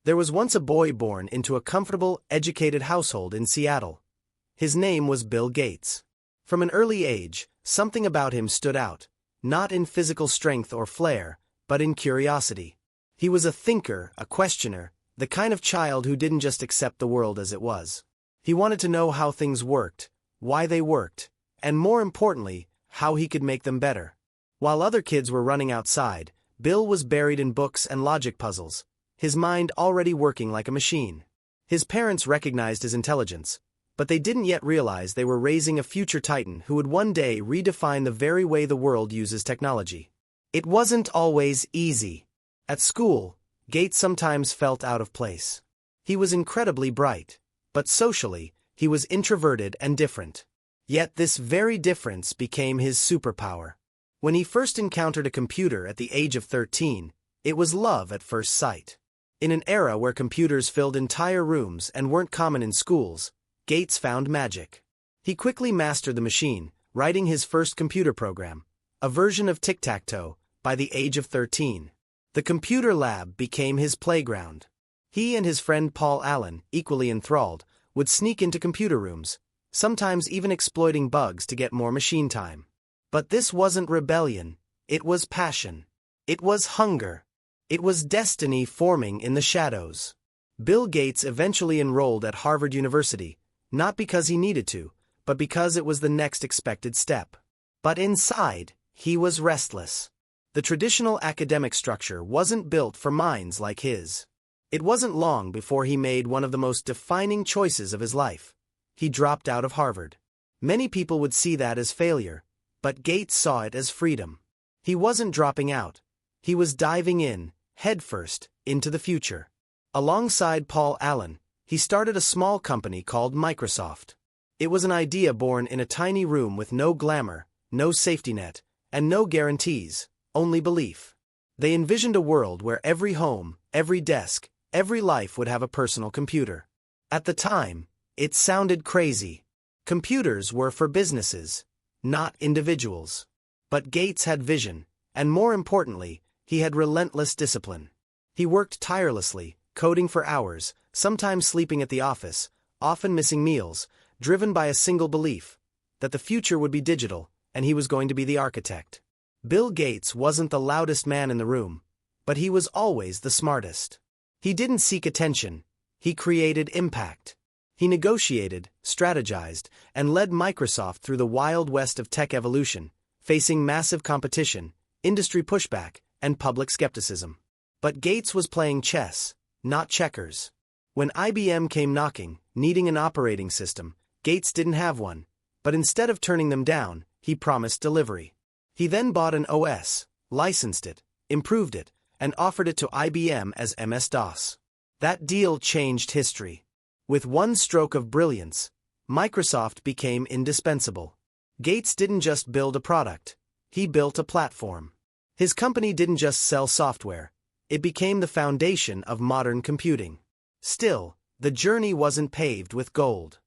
There was once a boy born into a comfortable, educated household in Seattle. His name was Bill Gates. From an early age, something about him stood out, not in physical strength or flair, but in curiosity. He was a thinker, a questioner, the kind of child who didn't just accept the world as it was. He wanted to know how things worked, why they worked, and more importantly, how he could make them better. While other kids were running outside, Bill was buried in books and logic puzzles, his mind already working like a machine. His parents recognized his intelligence, but they didn't yet realize they were raising a future titan who would one day redefine the very way the world uses technology. It wasn't always easy. At school, Gates sometimes felt out of place. He was incredibly bright, but socially, he was introverted and different. Yet this very difference became his superpower. When he first encountered a computer at the age of 13, it was love at first sight. In an era where computers filled entire rooms and weren't common in schools, Gates found magic. He quickly mastered the machine, writing his first computer program, a version of tic-tac-toe, by the age of 13. The computer lab became his playground. He and his friend Paul Allen, equally enthralled, would sneak into computer rooms, sometimes even exploiting bugs to get more machine time. But this wasn't rebellion, it was passion. It was hunger. It was destiny forming in the shadows. Bill Gates eventually enrolled at Harvard University, not because he needed to, but because it was the next expected step. But inside, he was restless. The traditional academic structure wasn't built for minds like his. It wasn't long before he made one of the most defining choices of his life. He dropped out of Harvard. Many people would see that as failure, but Gates saw it as freedom. He wasn't dropping out. He was diving in, headfirst, into the future. Alongside Paul Allen, he started a small company called Microsoft. It was an idea born in a tiny room with no glamour, no safety net, and no guarantees, only belief. They envisioned a world where every home, every desk, every life would have a personal computer. At the time, it sounded crazy. Computers were for businesses, not individuals. But Gates had vision, and more importantly, he had relentless discipline. He worked tirelessly, coding for hours, sometimes sleeping at the office, often missing meals, driven by a single belief, that the future would be digital, and he was going to be the architect. Bill Gates wasn't the loudest man in the room, but he was always the smartest. He didn't seek attention, he created impact. He negotiated, strategized, and led Microsoft through the wild west of tech evolution, facing massive competition, industry pushback, and public skepticism. But Gates was playing chess, not checkers. When IBM came knocking, needing an operating system, Gates didn't have one, but instead of turning them down, he promised delivery. He then bought an OS, licensed it, improved it, and offered it to IBM as MS-DOS. That deal changed history. With one stroke of brilliance, Microsoft became indispensable. Gates didn't just build a product, he built a platform. His company didn't just sell software, it became the foundation of modern computing. Still, the journey wasn't paved with gold.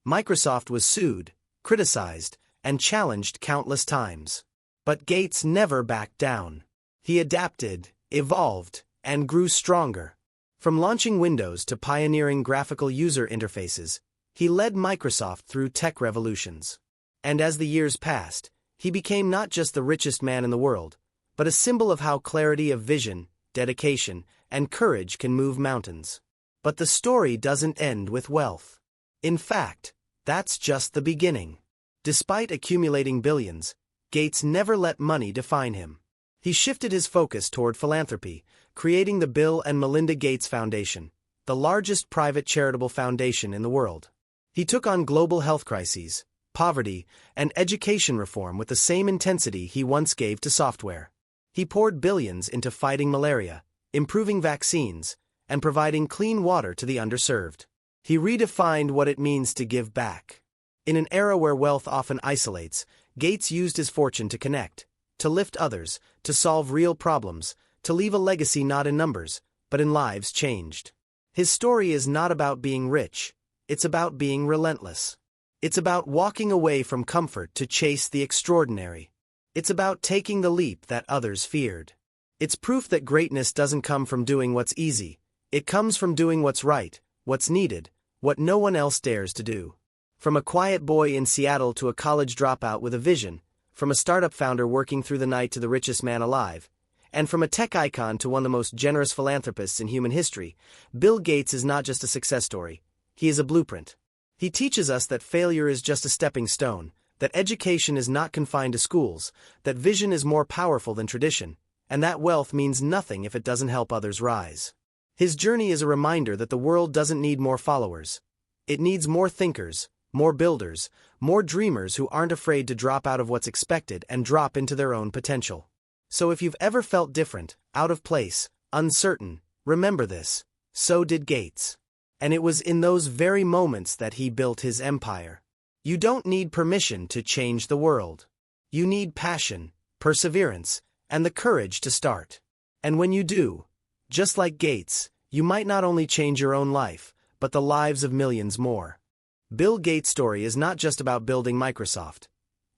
Microsoft was sued, criticized, and challenged countless times. But Gates never backed down. He adapted, evolved, and grew stronger. From launching Windows to pioneering graphical user interfaces, he led Microsoft through tech revolutions. And as the years passed, he became not just the richest man in the world, but a symbol of how clarity of vision, dedication, and courage can move mountains. But the story doesn't end with wealth. In fact, that's just the beginning. Despite accumulating billions, Gates never let money define him. He shifted his focus toward philanthropy, creating the Bill and Melinda Gates Foundation, the largest private charitable foundation in the world. He took on global health crises, poverty, and education reform with the same intensity he once gave to software. He poured billions into fighting malaria, improving vaccines, and providing clean water to the underserved. He redefined what it means to give back. In an era where wealth often isolates, Gates used his fortune to connect, to lift others, to solve real problems, to leave a legacy not in numbers, but in lives changed. His story is not about being rich, it's about being relentless. It's about walking away from comfort to chase the extraordinary. It's about taking the leap that others feared. It's proof that greatness doesn't come from doing what's easy, It comes from doing what's right, what's needed, what no one else dares to do. From a quiet boy in Seattle to a college dropout with a vision, from a startup founder working through the night to the richest man alive, and from a tech icon to one of the most generous philanthropists in human history, Bill Gates is not just a success story, he is a blueprint. He teaches us that failure is just a stepping stone, that education is not confined to schools, that vision is more powerful than tradition, and that wealth means nothing if it doesn't help others rise. His journey is a reminder that the world doesn't need more followers. It needs more thinkers, more builders, more dreamers who aren't afraid to drop out of what's expected and drop into their own potential. So if you've ever felt different, out of place, uncertain, remember this: so did Gates. And it was in those very moments that he built his empire. You don't need permission to change the world. You need passion, perseverance, and the courage to start. And when you do, just like Gates, you might not only change your own life, but the lives of millions more. Bill Gates' story is not just about building Microsoft.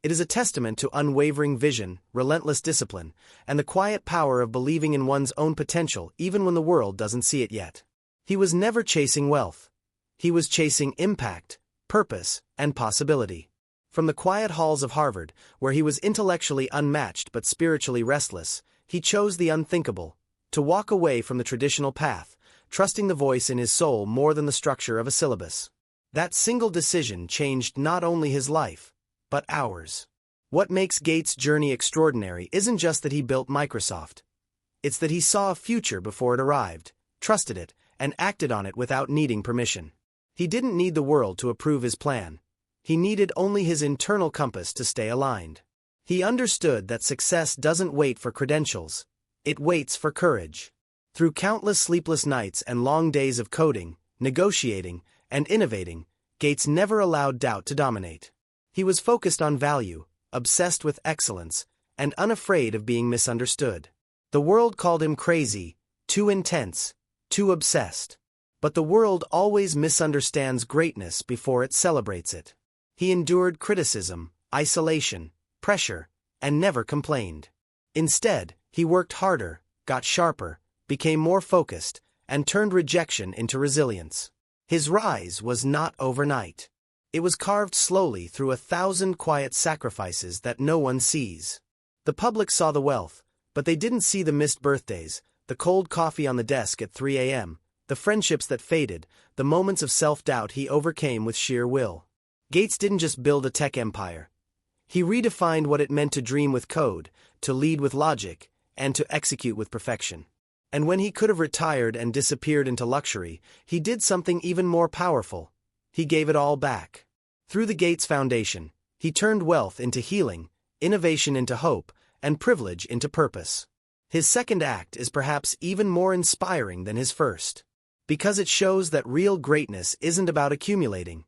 It is a testament to unwavering vision, relentless discipline, and the quiet power of believing in one's own potential even when the world doesn't see it yet. He was never chasing wealth. He was chasing impact, purpose, and possibility. From the quiet halls of Harvard, where he was intellectually unmatched but spiritually restless, he chose the unthinkable, to walk away from the traditional path, trusting the voice in his soul more than the structure of a syllabus. That single decision changed not only his life, but ours. What makes Gates' journey extraordinary isn't just that he built Microsoft. It's that he saw a future before it arrived, trusted it, and acted on it without needing permission. He didn't need the world to approve his plan. He needed only his internal compass to stay aligned. He understood that success doesn't wait for credentials. It waits for courage. Through countless sleepless nights and long days of coding, negotiating, and innovating, Gates never allowed doubt to dominate. He was focused on value, obsessed with excellence, and unafraid of being misunderstood. The world called him crazy, too intense, too obsessed. But the world always misunderstands greatness before it celebrates it. He endured criticism, isolation, pressure, and never complained. Instead, he worked harder, got sharper, became more focused, and turned rejection into resilience. His rise was not overnight. It was carved slowly through 1,000 quiet sacrifices that no one sees. The public saw the wealth, but they didn't see the missed birthdays, the cold coffee on the desk at 3 a.m., the friendships that faded, the moments of self-doubt he overcame with sheer will. Gates didn't just build a tech empire. He redefined what it meant to dream with code, to lead with logic, and to execute with perfection. And when he could have retired and disappeared into luxury, he did something even more powerful. He gave it all back. Through the Gates Foundation, he turned wealth into healing, innovation into hope, and privilege into purpose. His second act is perhaps even more inspiring than his first. Because it shows that real greatness isn't about accumulating.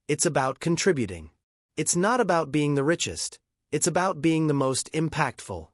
It's about contributing. It's not about being the richest. It's about being the most impactful.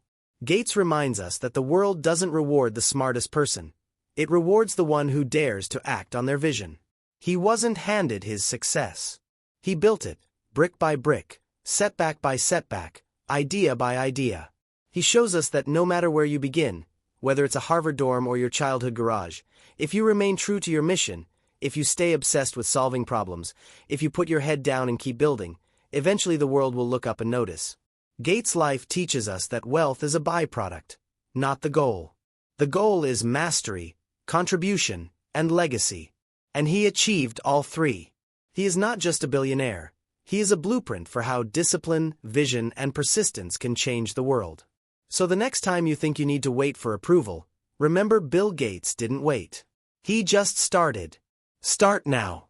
Gates reminds us that the world doesn't reward the smartest person. It rewards the one who dares to act on their vision. He wasn't handed his success. He built it, brick by brick, setback by setback, idea by idea. He shows us that no matter where you begin, whether it's a Harvard dorm or your childhood garage, if you remain true to your mission, if you stay obsessed with solving problems, if you put your head down and keep building, eventually the world will look up and notice. Gates' life teaches us that wealth is a byproduct, not the goal. The goal is mastery, contribution, and legacy. And he achieved all three. He is not just a billionaire. He is a blueprint for how discipline, vision, and persistence can change the world. So the next time you think you need to wait for approval, remember Bill Gates didn't wait. He just started. Start now.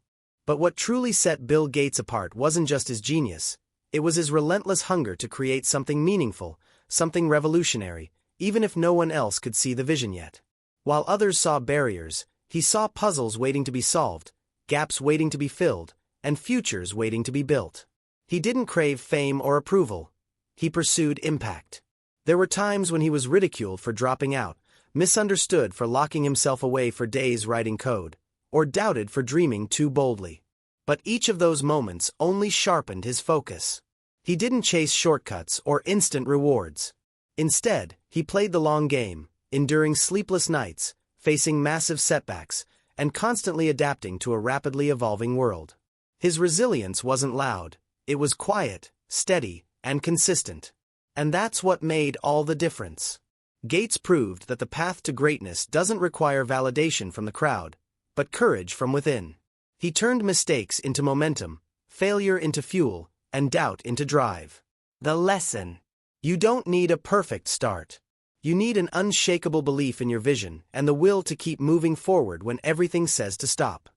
But what truly set Bill Gates apart wasn't just his genius. It was his relentless hunger to create something meaningful, something revolutionary, even if no one else could see the vision yet. While others saw barriers, he saw puzzles waiting to be solved, gaps waiting to be filled, and futures waiting to be built. He didn't crave fame or approval. He pursued impact. There were times when he was ridiculed for dropping out, misunderstood for locking himself away for days writing code, or doubted for dreaming too boldly. But each of those moments only sharpened his focus. He didn't chase shortcuts or instant rewards. Instead, he played the long game, enduring sleepless nights, facing massive setbacks, and constantly adapting to a rapidly evolving world. His resilience wasn't loud, it was quiet, steady, and consistent. And that's what made all the difference. Gates proved that the path to greatness doesn't require validation from the crowd, but courage from within. He turned mistakes into momentum, failure into fuel, and doubt into drive. The lesson: you don't need a perfect start. You need an unshakable belief in your vision and the will to keep moving forward when everything says to stop.